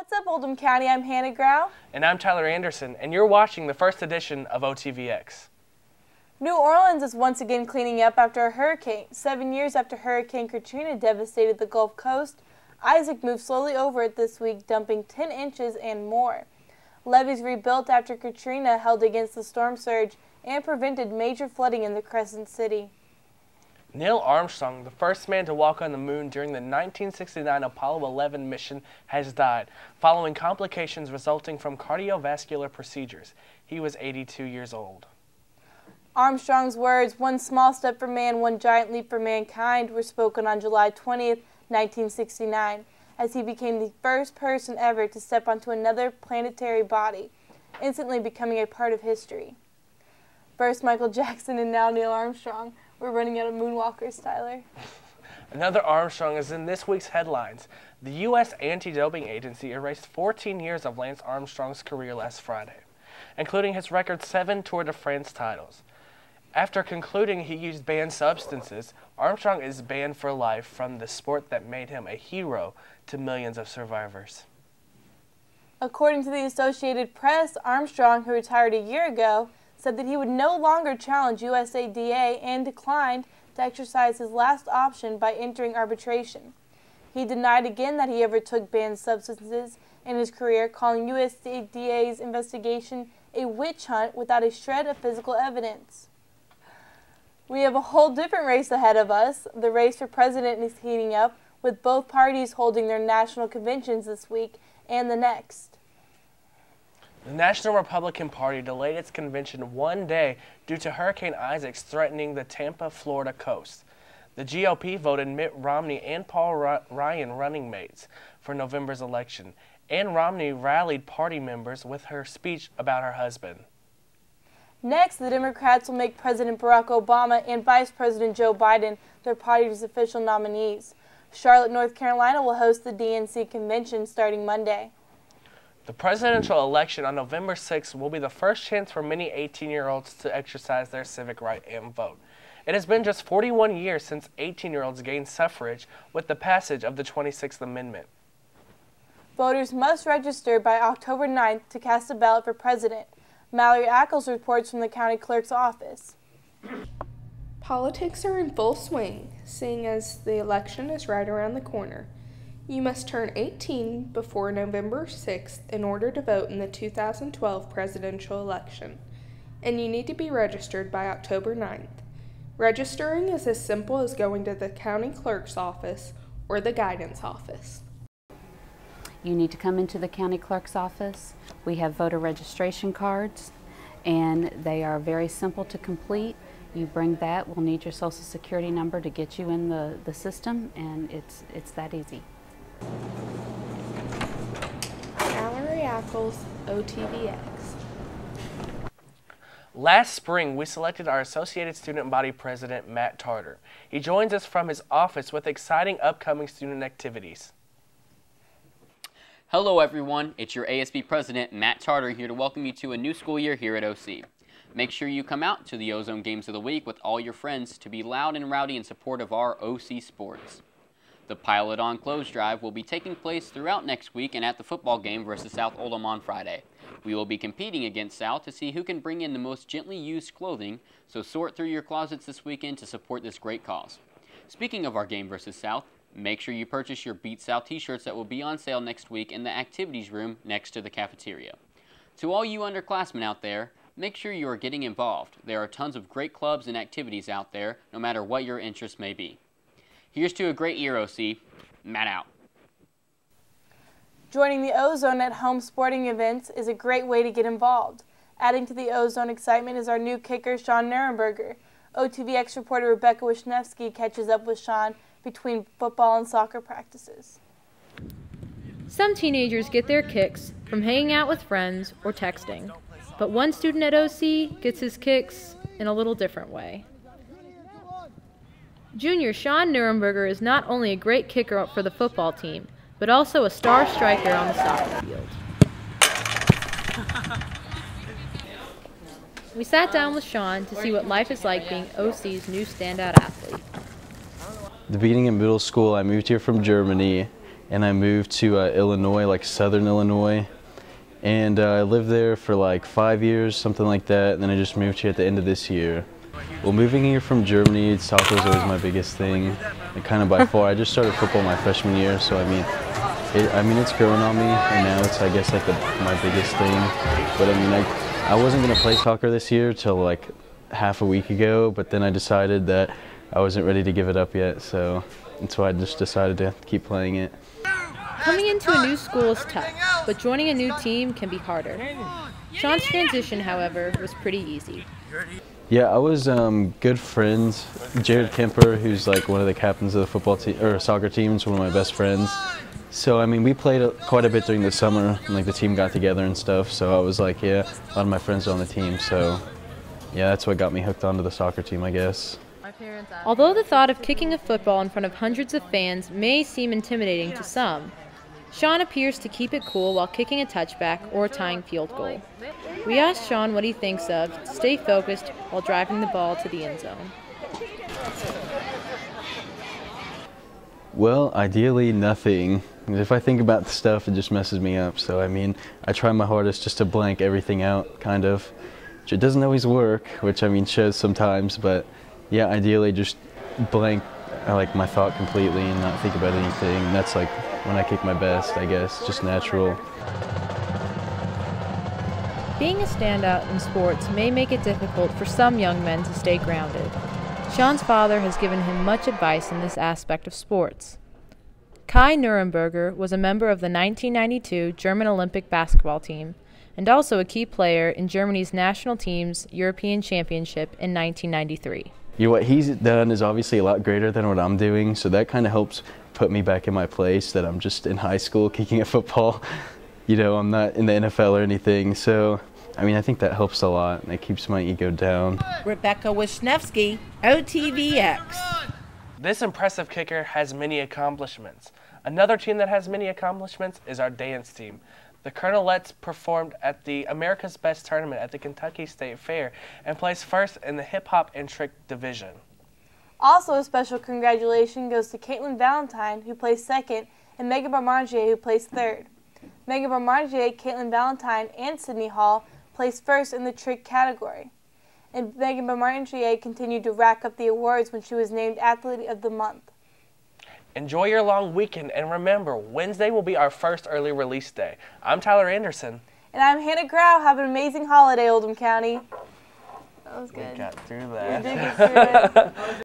What's up, Oldham County? I'm Hannah Grau. And I'm Tyler Anderson, and you're watching the first edition of OTVX. New Orleans is once again cleaning up after a hurricane. 7 years after Hurricane Katrina devastated the Gulf Coast, Isaac moved slowly over it this week, dumping 10 inches and more. Levees rebuilt after Katrina held against the storm surge and prevented major flooding in the Crescent City. Neil Armstrong, the first man to walk on the moon during the 1969 Apollo 11 mission, has died following complications resulting from cardiovascular procedures. He was 82 years old. Armstrong's words, "One small step for man, one giant leap for mankind," were spoken on July 20th, 1969, as he became the first person ever to step onto another planetary body, instantly becoming a part of history. First Michael Jackson and now Neil Armstrong. We're running out of moonwalkers, Tyler. Another Armstrong is in this week's headlines. The U.S. Anti-Doping Agency erased 14 years of Lance Armstrong's career last Friday, including his record 7 Tour de France titles. After concluding he used banned substances, Armstrong is banned for life from the sport that made him a hero to millions of survivors. According to the Associated Press, Armstrong, who retired a year ago, said that he would no longer challenge USADA and declined to exercise his last option by entering arbitration. He denied again that he ever took banned substances in his career, calling USADA's investigation a witch hunt without a shred of physical evidence. We have a whole different race ahead of us. The race for president is heating up, with both parties holding their national conventions this week and the next. The National Republican Party delayed its convention one day due to Hurricane Isaac threatening the Tampa, Florida coast. The GOP voted Mitt Romney and Paul Ryan running mates for November's election, and Romney rallied party members with her speech about her husband. Next, the Democrats will make President Barack Obama and Vice President Joe Biden their party's official nominees. Charlotte, North Carolina will host the DNC convention starting Monday. The presidential election on November 6th will be the first chance for many 18-year-olds to exercise their civic right and vote. It has been just 41 years since 18-year-olds gained suffrage with the passage of the 26th Amendment. Voters must register by October 9th to cast a ballot for president. Mallory Ackles reports from the county clerk's office. Politics are in full swing, seeing as the election is right around the corner. You must turn 18 before November 6th in order to vote in the 2012 presidential election, and you need to be registered by October 9th. Registering is as simple as going to the county clerk's office or the guidance office. You need to come into the county clerk's office. We have voter registration cards, and they are very simple to complete. You bring that, we'll need your social security number to get you in the system, and it's that easy. Mallory Ackles, OTVX. Last spring, we selected our Associated Student Body President, Matt Tarter. He joins us from his office with exciting upcoming student activities. Hello everyone, it's your ASB President, Matt Tarter, here to welcome you to a new school year here at OC. Make sure you come out to the Ozone Games of the Week with all your friends to be loud and rowdy in support of our OC sports. The Pilot On Clothes Drive will be taking place throughout next week and at the football game versus South Oldham on Friday. We will be competing against South to see who can bring in the most gently used clothing, so sort through your closets this weekend to support this great cause. Speaking of our game versus South, make sure you purchase your Beat South t-shirts that will be on sale next week in the activities room next to the cafeteria. To all you underclassmen out there, make sure you are getting involved. There are tons of great clubs and activities out there, no matter what your interests may be. Here's to a great year, OC. Matt out. Joining the Ozone at home sporting events is a great way to get involved. Adding to the Ozone excitement is our new kicker, Sean Neurenburger. OTVX reporter Rebecca Wisniewski catches up with Sean between football and soccer practices. Some teenagers get their kicks from hanging out with friends or texting, but one student at OC gets his kicks in a little different way. Junior Sean Neurenburger is not only a great kicker for the football team, but also a star striker on the soccer field. We sat down with Sean to see what life is like being OC's new standout athlete. The beginning of middle school, I moved here from Germany, and I moved to Illinois, like Southern Illinois. And I lived there for like 5 years, something like that, and then I just moved here at the end of this year. Well, moving here from Germany, soccer was always my biggest thing, and kind of by far. I just started football my freshman year, so I mean it's growing on me, and now it's, I guess, like my biggest thing. But I mean, I wasn't gonna play soccer this year till like half a week ago, but then I decided that I wasn't ready to give it up yet, so that's why I just decided to keep playing it. Coming into a new school is tough, but joining a new team can be harder. Sean's transition, however, was pretty easy. Yeah, I was good friends. Jared Kemper, who's like one of the captains of the football team or soccer team, is one of my best friends. So I mean, we played quite a bit during the summer, and like the team got together and stuff. So I was like, yeah, a lot of my friends are on the team. So yeah, that's what got me hooked onto the soccer team, I guess. Although the thought of kicking a football in front of hundreds of fans may seem intimidating to some, Sean appears to keep it cool while kicking a touchback or tying field goal. We asked Sean what he thinks of to stay focused while driving the ball to the end zone. Well, ideally nothing. If I think about the stuff, it just messes me up. So I mean, I try my hardest just to blank everything out, kind of. Which it doesn't always work, which I mean shows sometimes, but yeah, ideally just blank like my thought completely and not think about anything. That's like when I kick my best, I guess, just natural. Being a standout in sports may make it difficult for some young men to stay grounded. Sean's father has given him much advice in this aspect of sports. Kai Neurenburger was a member of the 1992 German Olympic basketball team and also a key player in Germany's national team's European Championship in 1993. You know, what he's done is obviously a lot greater than what I'm doing, so that kind of helps put me back in my place, that I'm just in high school kicking a football. You know, I'm not in the NFL or anything, so I mean, I think that helps a lot, and it keeps my ego down. Rebecca Wisniewski, OTVX. This impressive kicker has many accomplishments. Another team that has many accomplishments is our dance team. The Colonelettes performed at the America's Best tournament at the Kentucky State Fair and placed first in the hip-hop and trick division. Also, a special congratulations goes to Caitlin Valentine, who placed second, and Megan Barmangier, who placed third. Megan Barmangier, Caitlin Valentine, and Sydney Hall placed first in the trick category. And Megan Barmangier continued to rack up the awards when she was named Athlete of the Month. Enjoy your long weekend, and remember, Wednesday will be our first early release day. I'm Tyler Anderson. And I'm Hannah Grau. Have an amazing holiday, Oldham County. That was good. We got through that. We did get through it.